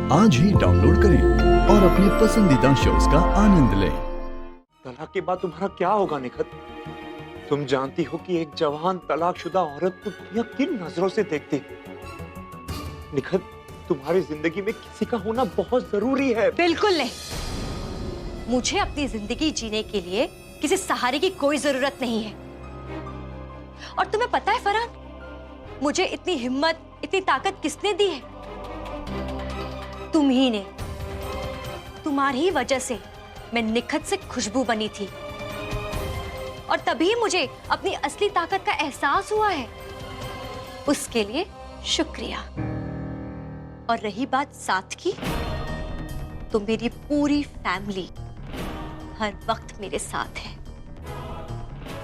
आज ही डाउनलोड करें और अपने पसंदीदा शोज का आनंद लें। तलाक के बाद तुम्हारा क्या होगा निखत? तुम जानती हो कि एक जवान तलाकशुदा औरत को दुनिया किन नजरों से देखती है। निखत, तुम्हारी जिंदगी में किसी का होना बहुत जरूरी है। बिल्कुल नहीं। मुझे अपनी जिंदगी जीने के लिए किसी सहारे की कोई जरूरत नहीं है। और तुम्हें पता है फरहान, मुझे इतनी हिम्मत, इतनी ताकत किसने दी है? तुम ही ने। तुम्हारी ही वजह से मैं निखत से खुशबू बनी थी और तभी मुझे अपनी असली ताकत का एहसास हुआ है। उसके लिए शुक्रिया। और रही बात साथ की, तो मेरी पूरी फैमिली हर वक्त मेरे साथ है।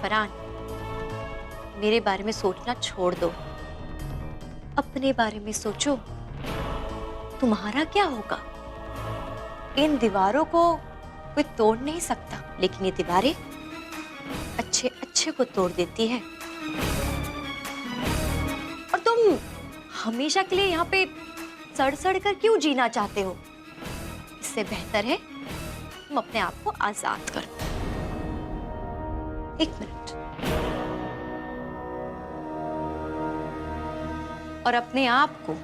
फरहान, मेरे बारे में सोचना छोड़ दो, अपने बारे में सोचो। तुम्हारा क्या होगा? इन दीवारों को कोई तोड़ नहीं सकता, लेकिन ये दीवारें अच्छे अच्छे को तोड़ देती है। और तुम हमेशा के लिए यहाँ पे सड़ सड़ कर क्यों जीना चाहते हो? इससे बेहतर है तुम अपने आप को आजाद करो। एक मिनट। और अपने आप को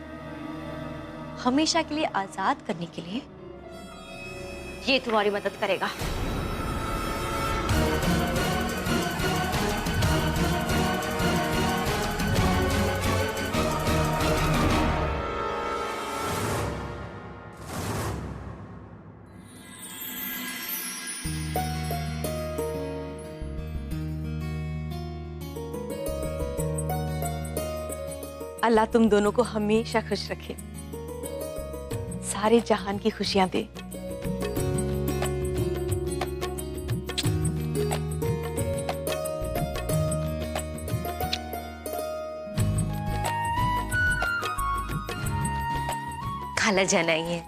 हमेशा के लिए आजाद करने के लिए ये तुम्हारी मदद करेगा। अल्लाह तुम दोनों को हमेशा खुश रखे, सारे जहान की खुशियां दे। खाला जान आई है।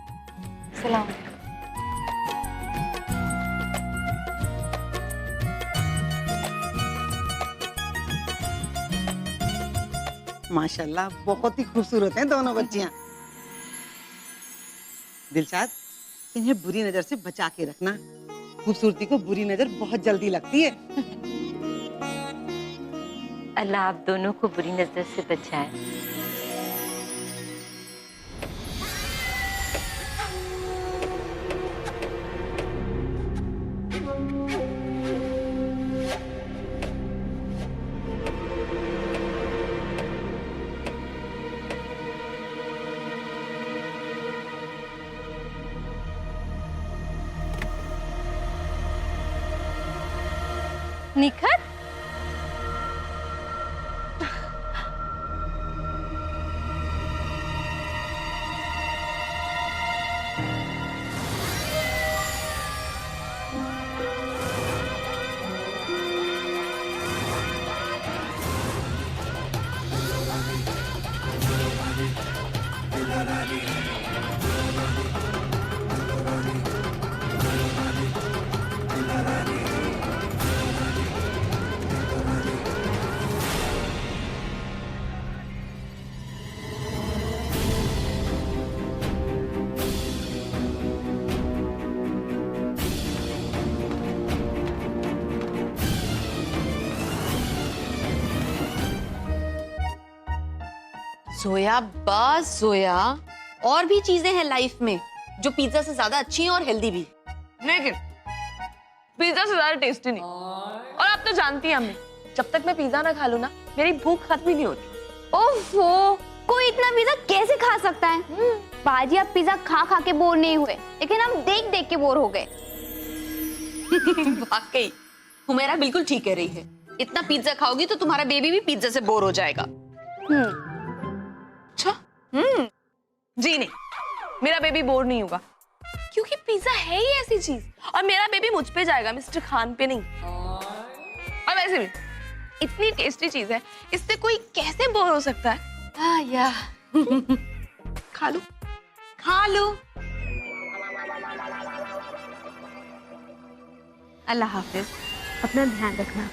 सलाम। माशाल्लाह बहुत ही खूबसूरत हैं दोनों बच्चियां। दिलशाद, इन्हें बुरी नजर से बचा के रखना। खूबसूरती को बुरी नजर बहुत जल्दी लगती है। अल्लाह आप दोनों को बुरी नजर से बचाए। निखत, जोया, बस जोया, और भी चीजें हैं लाइफ में जो पिज्जा से ज्यादा अच्छी हैं और हेल्दी भी। लेकिन पिज्जा से ज्यादा टेस्टी नहीं। और आप तो जानती हैं हमें, जब तक मैं पिज्जा ना खा लूं ना, मेरी भूख खत्म ही नहीं होती। ओफो, कोई इतना पिज्जा कैसे खा सकता है? बाजी, आप पिज्जा खा खा के बोर नहीं हुए, लेकिन हम देख देख के बोर हो गए। वाकई हुमैरा बिल्कुल ठीक कह रही है। इतना पिज्जा खाओगी तो तुम्हारा बेबी भी पिज्जा से बोर हो जाएगा। अच्छा, जी नहीं, मेरा बेबी बोर नहीं होगा, क्योंकि पिज्जा है ही ऐसी चीज, और मेरा बेबी मुझ पे जाएगा, मिस्टर खान पे नहीं। और वैसे भी इतनी टेस्टी चीज है, इससे कोई कैसे बोर हो सकता है? या खा लो, खा लो। अल्लाह हाफिज, अपना ध्यान रखना।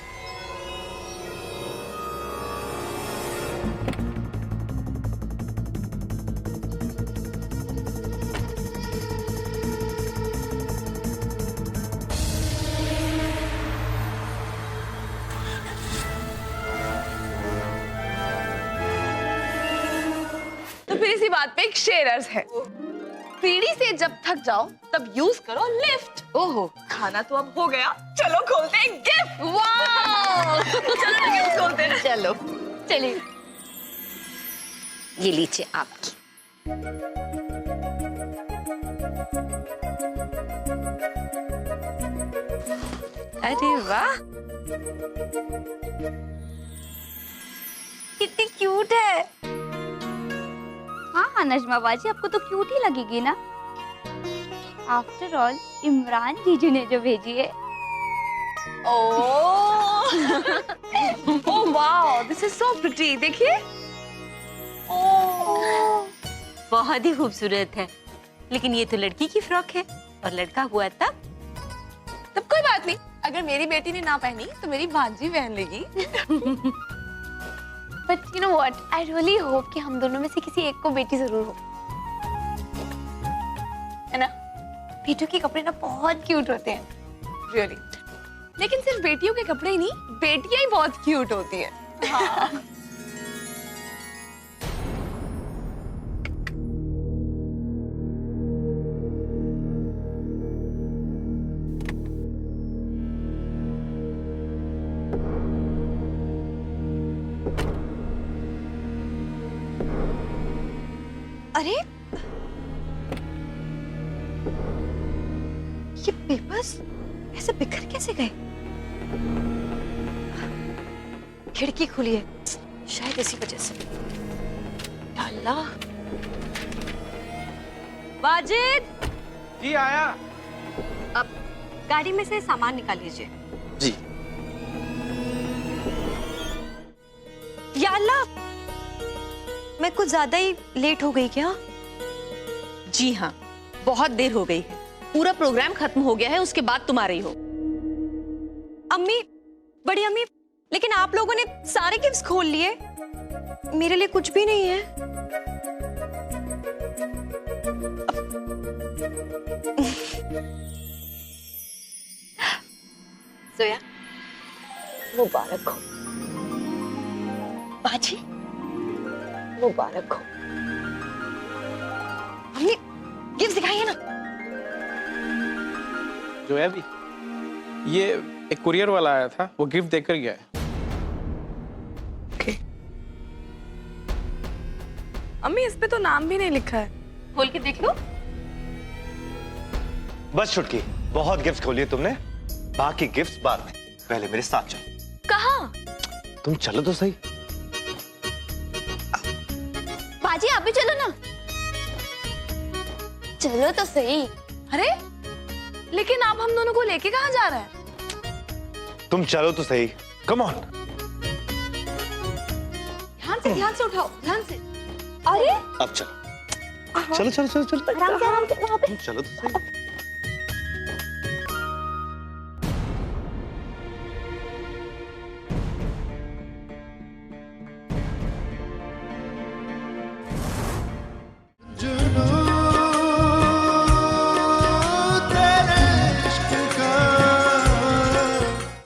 इसी बात पे एक शेर अर्ज है, सीढ़ी से जब थक जाओ तब यूज करो लिफ्ट। ओहो, खाना तो अब हो गया, चलो खोलते हैं गिफ्ट। वाह चलो गिफ्ट खोलते हैं। चलो चलिए, ये लीजिए आपकी। अरे वाह, कितनी क्यूट है। हाँ हाँ नजमा बाजी, आपको तो क्यूट ही लगेगी ना। आफ्टर ऑल इमरान जीजू ने जो भेजी है। Oh wow, this is so pretty. देखिए, बहुत ही खूबसूरत है, लेकिन ये तो लड़की की फ्रॉक है और लड़का हुआ तब कोई बात नहीं, अगर मेरी बेटी ने ना पहनी तो मेरी भांजी पहन लेगी। But you know what, I really hope कि हम दोनों में से किसी एक को बेटी जरूर हो, है ना? बेटों के कपड़े ना बहुत क्यूट होते हैं। रियली, लेकिन सिर्फ बेटियों के कपड़े ही नहीं, बेटियां ही बहुत क्यूट होती हैं। हाँ। अरे ये पेपर्स ऐसे बिखर कैसे गए? खिड़की खुली है, शायद इसी वजह से। या अल्लाह। वाजिद जी आया। अब गाड़ी में से सामान निकाल लीजिए। जी। या अल्लाह, मैं कुछ ज्यादा ही लेट हो गई क्या? जी हाँ, बहुत देर हो गई है, पूरा प्रोग्राम खत्म हो गया है, उसके बाद तुम आ रही हो। अम्मी, बड़ी अम्मी, लेकिन आप लोगों ने सारे गिफ्ट्स खोल लिए, मेरे लिए कुछ भी नहीं है। सोया, मुबारक हो। बाजी, मुबारक हो। हमने गिफ्ट दिखाई है ना? जो है अभी ये एक कुरियर वाला आया था, वो गिफ्ट देकर गया है। अम्मी, इस पे तो नाम भी नहीं लिखा है। खोल के देख लो। बस छुटकी, बहुत गिफ्ट खोलिए तुमने, बाकी गिफ्ट्स बाद में, पहले मेरे साथ चलो। कहाँ? तुम चलो तो सही। बाजी आप भी चलो ना। चलो तो सही। अरे, लेकिन आप हम दोनों को लेके कहाँ जा रहे हैं? तुम चलो तो सही, कम ऑन। ध्यान से उठाओ, ध्यान से। अरे अब चलो चलो चलो चलो चलो आराम से वहाँ पे। चलो तो सही।